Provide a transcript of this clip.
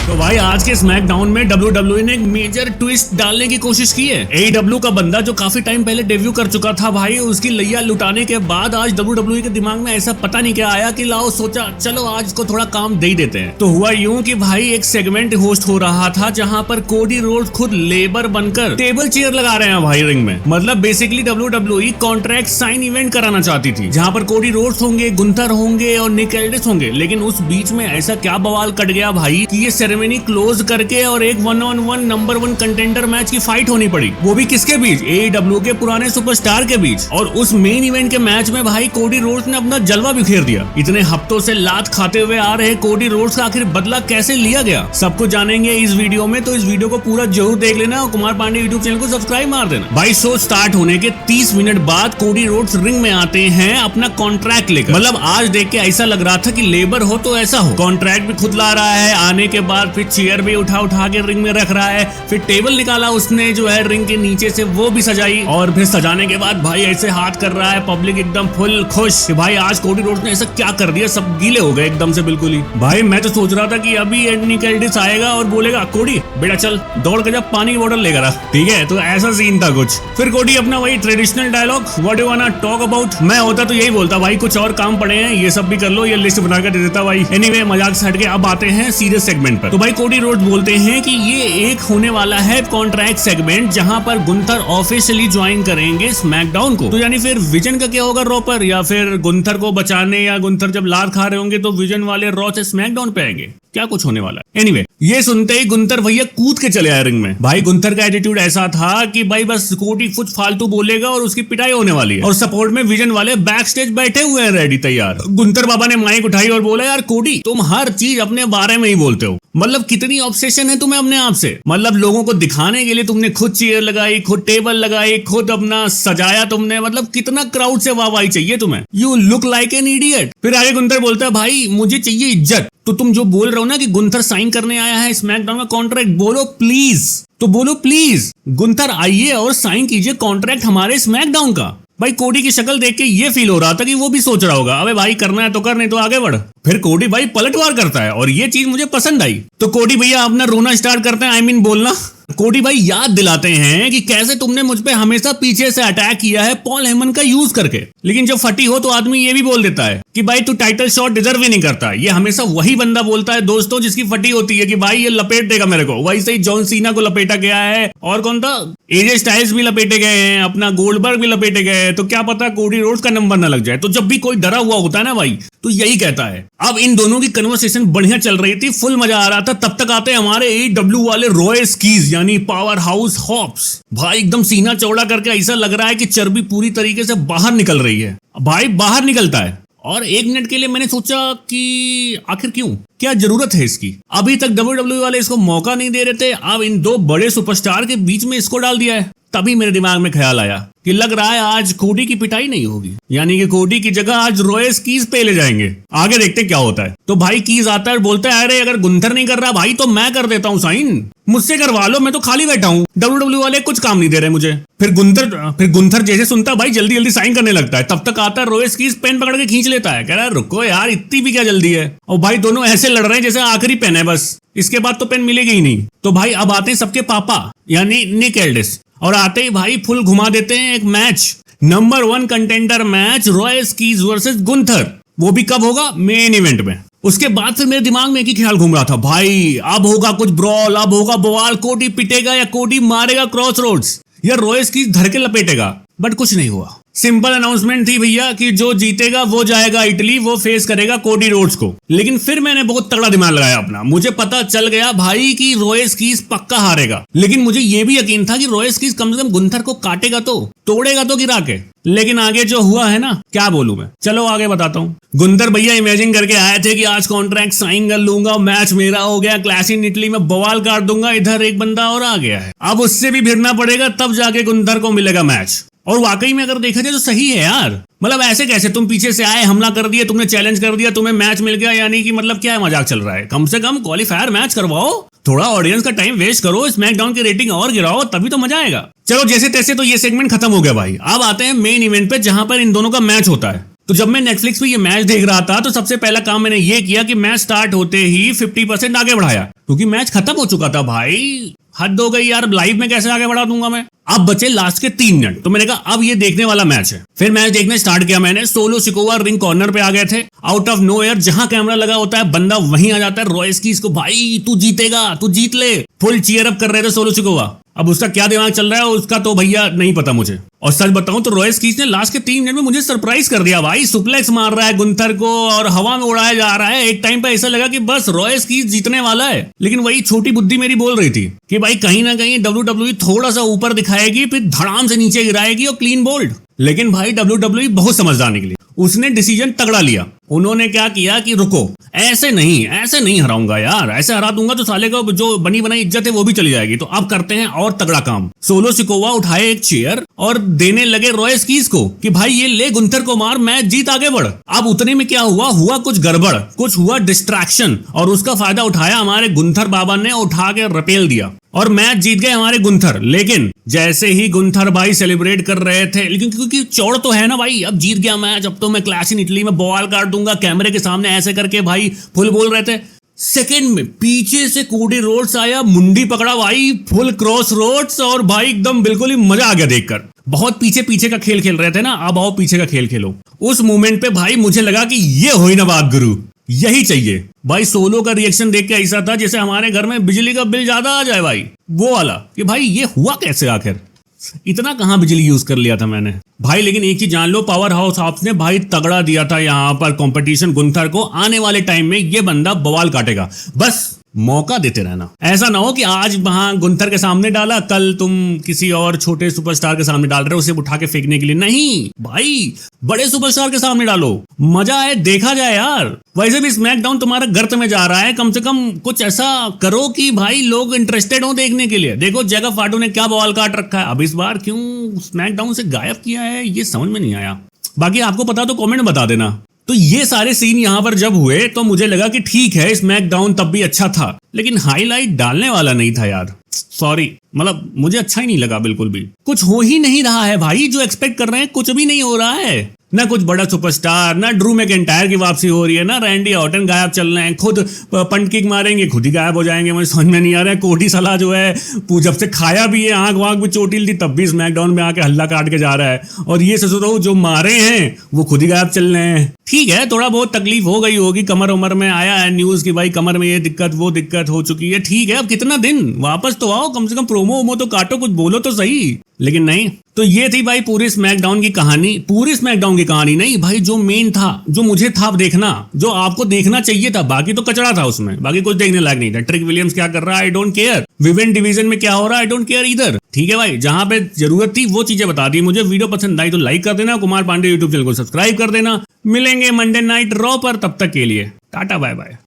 तो भाई आज के स्मैकडाउन में WWE ने एक मेजर ट्विस्ट डालने की कोशिश की है। AEW का बंदा जो काफी टाइम पहले डेब्यू कर चुका था भाई, उसकी लैया लुटाने के बाद आज WWE के दिमाग में ऐसा पता नहीं क्या आया कि लाओ सोचा चलो आज को थोड़ा काम दे ही देते हैं। तो हुआ यूं कि भाई एक सेगमेंट होस्ट हो रहा था जहां पर कोडी रोड्स खुद लेबर बनकर टेबल चेयर लगा रहे हैं भाई रिंग में। मतलब basically WWE contract sign event कराना चाहती थी जहां पर कोडी रोड्स होंगे, गुंथर होंगे और निक एल्डिस होंगे। लेकिन उस बीच में ऐसा क्या बवाल कट गया भाई कि ये सेरेमनी क्लोज करके और एक 1-on-1 नंबर 1 कंटेंडर मैच की फाइट होनी पड़ी। वो भी किसके बीच? AEW के पुराने सुपरस्टार के बीच। और उस मेन इवेंट के मैच में भाई कोडी रोड्स ने अपना जलवा बिखेर दिया। इतने हफ्तों से लात खाते हुए आ रहे कोडी रोड्स का आखिर बदला कैसे लिया गया, सब कुछ जानेंगे इस वीडियो में। तो इस वीडियो को पूरा जरूर देख लेना और कुमार पांडे यूट्यूब चैनल को सब्सक्राइब मार देना। भाई शो स्टार्ट होने के 30 मिनट बाद कोडी रोड्स रिंग में आते हैं अपना कॉन्ट्रैक्ट लेकर। मतलब आज देख के ऐसा लग रहा था कि लेबर हो तो ऐसा हो। कॉन्ट्रैक्ट भी खुद ला रहा है, आने के बाद फिर चेयर भी उठा के रिंग में रख रहा है, फिर टेबल निकाला उसने जो है रिंग के नीचे से वो भी सजाई, और फिर सजाने के बाद भाई ऐसे हाथ कर रहा है। पब्लिक एकदम फुल खुश कि भाई आज कोडी रोड्स ने ऐसा क्या कर दिया, सब गीले हो गए एकदम से बिल्कुल ही। भाई मैं तो सोच रहा था कि अभी निक एल्डिस आएगा और बोलेगा कोडी बेटा चल दौड़ के जा पानी की बोतल लेकर आ, ठीक है। तो ऐसा सीन था कुछ। फिर कोडी अपना वही traditional dialogue what you wanna talk about, मैं होता तो यही बोलता भाई कुछ और काम पड़े हैं ये सब भी कर लो, ये लिस्ट बनाकर दे देता भाई। एनीवे मजाक से हटके अब आते हैं सीरियस सेगमेंट पर। तो भाई कोडी रोड्स बोलते हैं कि ये एक होने वाला है कॉन्ट्रैक्ट सेगमेंट जहां पर गुंथर ऑफिशियली ज्वाइन करेंगे स्मैकडाउन को। तो यानी फिर विजन का क्या होगा रॉ पर, या फिर गुंथर को बचाने, या गुंथर जब लात खा रहे होंगे तो विजन वाले रॉ से स्मैकडाउन पे आएंगे, क्या कुछ होने वाला है। एनीवे ये सुनते ही गुंथर भैया कूद के चले आए रिंग में। भाई गुंथर का एटीट्यूड ऐसा था कि भाई बस कोडी कुछ फालतू बोलेगा और उसकी पिटाई होने वाली है। और सपोर्ट में विजन वाले बैक स्टेज बैठे हुए हैं रेडी तैयार। गुंथर बाबा ने माइक उठाई और बोला यार कोडी तुम हर चीज अपने बारे में ही बोलते हो, मतलब कितनी ऑब्सेशन है तुम्हें अपने आप से। मतलब लोगों को दिखाने के लिए तुमने खुद चेयर लगाई, खुद टेबल लगाई, खुद अपना सजाया तुमने, मतलब कितना क्राउड से वाहवाही चाहिए तुम्हें। You look like an idiot. फिर आगे गुंथर बोलता है भाई मुझे चाहिए इज्जत। तो तुम जो बोल रहे हो ना कि गुंथर साइन करने आया है स्मैकडाउन का कॉन्ट्रैक्ट, बोलो प्लीज, तो बोलो प्लीज गुंथर आइए और साइन कीजिए कॉन्ट्रैक्ट हमारे स्मैकडाउन का। भाई कोडी की शक्ल देख के ये फील हो रहा था कि वो भी सोच रहा होगा अबे भाई करना है तो कर, नहीं तो आगे बढ़। फिर कोडी भाई पलटवार करता है और ये चीज मुझे पसंद आई। तो कोडी भैया अपना रोना स्टार्ट करते हैं, आई मीन बोलना। कोडी भाई याद दिलाते हैं कि कैसे तुमने मुझ पे हमेशा पीछे से अटैक किया है पॉल हेमन का यूज करके, लेकिन जब फटी हो तो आदमी ये भी बोल देता है कि भाई तू टाइटल शॉट डिजर्व ही नहीं करता। ये हमेशा वही बंदा बोलता है दोस्तों जिसकी फटी होती है कि भाई ये लपेट देगा मेरे को। वैसे ही जॉन सीना को लपेटा गया है, और कौन था, एजे स्टाइल्स भी लपेटे गए हैं, अपना गोल्डबर्ग भी लपेटे गए हैं। तो क्या पता कोडी रोड्स का नंबर ना लग जाए। तो जब भी कोई डरा हुआ होता है ना भाई तो यही कहता है। अब इन दोनों की कन्वर्सेशन बढ़िया चल रही थी, फुल मजा आ रहा था। तब तक आते हमारे AEW वाले रॉय स्कीज यानी पावर हाउस हॉप्स। भाई एकदम सीना चौड़ा करके ऐसा लग रहा है कि चर्बी पूरी तरीके से बाहर निकल रही है। भाई बाहर निकलता है और एक मिनट के लिए मैंने सोचा कि आखिर क्यों, क्या जरूरत है इसकी। अभी तक WWE वाले इसको मौका नहीं दे रहे थे, अब इन दो बड़े सुपरस्टार के बीच में इसको डाल दिया है। तभी मेरे दिमाग में ख्याल आया कि लग रहा है आज कोडी की पिटाई नहीं होगी, यानी कि कोडी की जगह आज रॉयस कीज पे ले जाएंगे। आगे देखते क्या होता है। तो भाई कीज आता है और बोलता है अरे अगर गुंथर नहीं कर रहा भाई तो मैं कर देता हूँ साइन, मुझसे करवा लो, मैं तो खाली बैठा हूँ, WWE वाले कुछ काम नहीं दे रहे मुझे। फिर गुंथर जैसे सुनता भाई जल्दी जल्दी साइन करने लगता है। तब तक आता है रॉयस कीज पेन पकड़ के खींच लेता है, कह रहा है रुको यार इतनी भी क्या जल्दी है। और भाई दोनों ऐसे लड़ रहे हैं जैसे आखिरी पेन है, बस इसके बाद तो पेन मिलेगी ही नहीं। तो भाई अब आते हैं सबके पापा यानी निक एल्डिस, और आते ही भाई फुल घुमा देते हैं एक match, number 1 contender match Royce keys versus Gunther. वो भी कब होगा? मेन इवेंट में। उसके बाद फिर मेरे दिमाग में एक ही ख्याल घूम रहा था, भाई अब होगा कुछ ब्रॉल, अब होगा बवाल, कोडी पिटेगा या कोडी मारेगा क्रॉस रोड्स, या रॉयस कीज धर के लपेटेगा। बट कुछ नहीं हुआ। सिंपल अनाउंसमेंट थी भैया कि जो जीतेगा वो जाएगा इटली, वो फेस करेगा कोडी रोड्स को। लेकिन फिर मैंने बहुत तगड़ा दिमाग लगाया अपना, मुझे पता चल गया भाई कि रॉयस कीज पक्का हारेगा। लेकिन मुझे ये भी यकीन था कि रॉयस कीज कम से कम गुंथर को काटेगा तो, तोड़ेगा तो गिरा के। लेकिन आगे जो हुआ है ना, क्या बोलूं मैं, चलो आगे बताता हूँ। गुंथर भैया इमेजिन करके आए थे कि आज कॉन्ट्रैक्ट साइन कर लूंगा, मैच मेरा हो गया, क्लैश इन इटली में बवाल काट दूंगा। इधर एक बंदा और आ गया है, अब उससे भी भिड़ना पड़ेगा, तब जाके गुंथर को मिलेगा मैच। और वाकई में अगर देखा जाए तो सही है यार। मतलब ऐसे कैसे तुम पीछे से आए, हमला कर दिया, तुमने चैलेंज कर दिया, तुम्हें मैच मिल गया, यानी कि मतलब क्या है, मजाक चल रहा है। कम से कम क्वालिफायर मैच करवाओ, थोड़ा ऑडियंस का टाइम वेस्ट करो, स्मैकडाउन की रेटिंग और गिराओ, तभी तो मजा आएगा। चलो जैसे तैसे तो ये सेगमेंट खत्म हो गया भाई। अब आते हैं मेन इवेंट पे जहां पर इन दोनों का मैच होता है। तो जब मैं नेटफ्लिक्स पे ये मैच देख रहा था तो सबसे पहला काम मैंने ये किया कि मैच स्टार्ट होते ही 50% आगे बढ़ाया, क्योंकि मैच खत्म हो चुका था भाई। हद हो गई यार, लाइव में कैसे आगे बढ़ा दूंगा मैं। अब बचे लास्ट के 3 मिनट, तो मैंने कहा अब ये देखने वाला मैच है। फिर मैच देखने स्टार्ट किया मैंने। सोलो सिकोवा रिंग कॉर्नर पे आ गए थे। आउट ऑफ नोवेयर जहां कैमरा लगा होता है बंदा वहीं आ जाता है। रॉयस्कीज को भाई तू जीतेगा, तू जीत ले, फुल चीयर अप कर रहे थे सोलो सिकोवा। अब उसका क्या दिमाग चल रहा है उसका तो भैया नहीं पता मुझे। और सच बताऊं तो रॉयस्कीज ने लास्ट के 3 मिनट में मुझे सरप्राइज कर दिया भाई। सुप्लेक्स मार रहा है गुंथर को और हवा में उड़ाया जा रहा है। एक टाइम पे ऐसा लगा कि बस रॉयस्कीज जीतने वाला है, लेकिन वही छोटी बुद्धि मेरी बोल रही थी कि भाई कहीं ना कहीं WWE थोड़ा सा ऊपर दिखाएगी, फिर धड़ाम से नीचे गिराएगी और क्लीन बोल्ड। लेकिन भाई WWE बहुत समझदार निकली, उसने डिसीजन तगड़ा लिया। उन्होंने क्या किया कि रुको, ऐसे नहीं हराऊंगा यार, ऐसे हरा दूंगा तो साले को जो बनी बनाई इज्जत है वो भी चली जाएगी। तो अब करते हैं और तगड़ा काम। सोलो सिकोवा उठाए एक चेयर और देने लगे रॉयस्कीज को कि भाई ये ले गुंथर को मार, मैच जीत, आगे बढ़। अब उतने में क्या हुआ कुछ गड़बड़, कुछ हुआ डिस्ट्रैक्शन, और उसका फायदा उठाया हमारे गुंथर बाबा ने, उठा के रपेल दिया और मैच जीत गए हमारे गुंथर। लेकिन जैसे ही गुंथर भाई सेलिब्रेट कर रहे थे, लेकिन क्योंकि चौड़ तो है ना भाई, अब जीत गया मैच, अब तो मैं क्लैश इन इटली में बॉल काट दूंगा, कैमरे के सामने ऐसे करके भाई फुल बोल रहे थे। सेकंड में पीछे से कोडी रोड्स आया, मुंडी पकड़ा भाई, फुल क्रॉस रोड्स, और भाई एकदम बिल्कुल ही मजा आ गया देखकर। बहुत पीछे का खेल खेल रहे थे ना, अब आओ पीछे का खेल खेलो। उस मोमेंट पे भाई मुझे लगा कि ये होई ना बात गुरु, यही चाहिए भाई। सोलो का रिएक्शन देख के ऐसा था जैसे हमारे घर में बिजली का बिल ज्यादा आ जाए भाई, वो वाला कि भाई ये हुआ कैसे, आखिर इतना कहां बिजली यूज कर लिया था मैंने भाई। लेकिन एक चीज जान लो, पावर हाउस ऑप्स ने भाई तगड़ा दिया था यहाँ पर कंपटीशन गुंथर को। आने वाले टाइम में ये बंदा बवाल काटेगा, बस मौका देते रहना। ऐसा ना हो कि आज वहां गुंथर के सामने डाला, कल तुम किसी और छोटे सुपरस्टार के सामने डाल रहे हो उसे उठा के फेंकने के लिए। नहीं भाई, बड़े सुपरस्टार के सामने डालो, मजा है, देखा जाए यार। वैसे भी स्मैकडाउन तुम्हारा गर्त में जा रहा है, कम से कम कुछ ऐसा करो कि भाई लोग इंटरेस्टेड हो देखने के लिए। देखो जैकब फाटू ने क्या बवाल काट रखा है। अब इस बार क्यों स्मैकडाउन से गायब किया है ये समझ में नहीं आया। बाकी आपको पता तो कमेंट बता देना। तो ये सारे सीन यहां पर जब हुए तो मुझे लगा कि ठीक है स्मैकडाउन तब भी अच्छा था, लेकिन हाईलाइट डालने वाला नहीं था यार। सॉरी, मतलब मुझे अच्छा ही नहीं लगा बिल्कुल भी। कुछ हो ही नहीं रहा है भाई, जो एक्सपेक्ट कर रहे हैं कुछ भी नहीं हो रहा है। ना कुछ बड़ा सुपरस्टार, ना ड्रू मैकिंटायर की वापसी हो रही है, ना रैंडी ऑर्टन गायब चल रहे हैं, खुद पंट किक मारेंगे खुद ही गायब हो जाएंगे। मुझे समझ में नहीं आ रहा है। कोडी सलाह जो है जब से खाया भी है, आंख वाँख भी चोटिल थी, तब भी स्मैकडाउन में आके हल्ला काट के जा रहा है। और ये सोचो जो मारे हैं वो खुद ही गायब चल रहे हैं। ठीक है, थोड़ा बहुत तकलीफ हो गई होगी, कमर उमर में आया है न्यूज की भाई कमर में ये दिक्कत वो दिक्कत हो चुकी है। ठीक है, अब कितना दिन, वापस तो आओ, कम से कम प्रोमो वोमो तो काटो, कुछ बोलो तो सही। लेकिन नहीं। तो ये थी भाई पूरी स्मैकडाउन की कहानी। पूरी स्मैकडाउन की कहानी नहीं भाई, जो मेन था, जो मुझे था देखना, जो आपको देखना चाहिए था, बाकी तो कचड़ा था उसमें, बाकी कुछ देखने लायक नहीं था। ट्रिक विलियम्स क्या कर रहा है I don't care, women division में क्या हो रहा है आई डोंट केयर इधर। ठीक है भाई, जहां पे जरूरत थी वो चीजें बता दी मुझे। वीडियो पसंद आई तो लाइक कर देना, कुमार पांडे यूट्यूब चैनल को सब्सक्राइब कर देना। मिलेंगे मंडे नाइट रॉ पर, तब तक के लिए टाटा बाय बाय।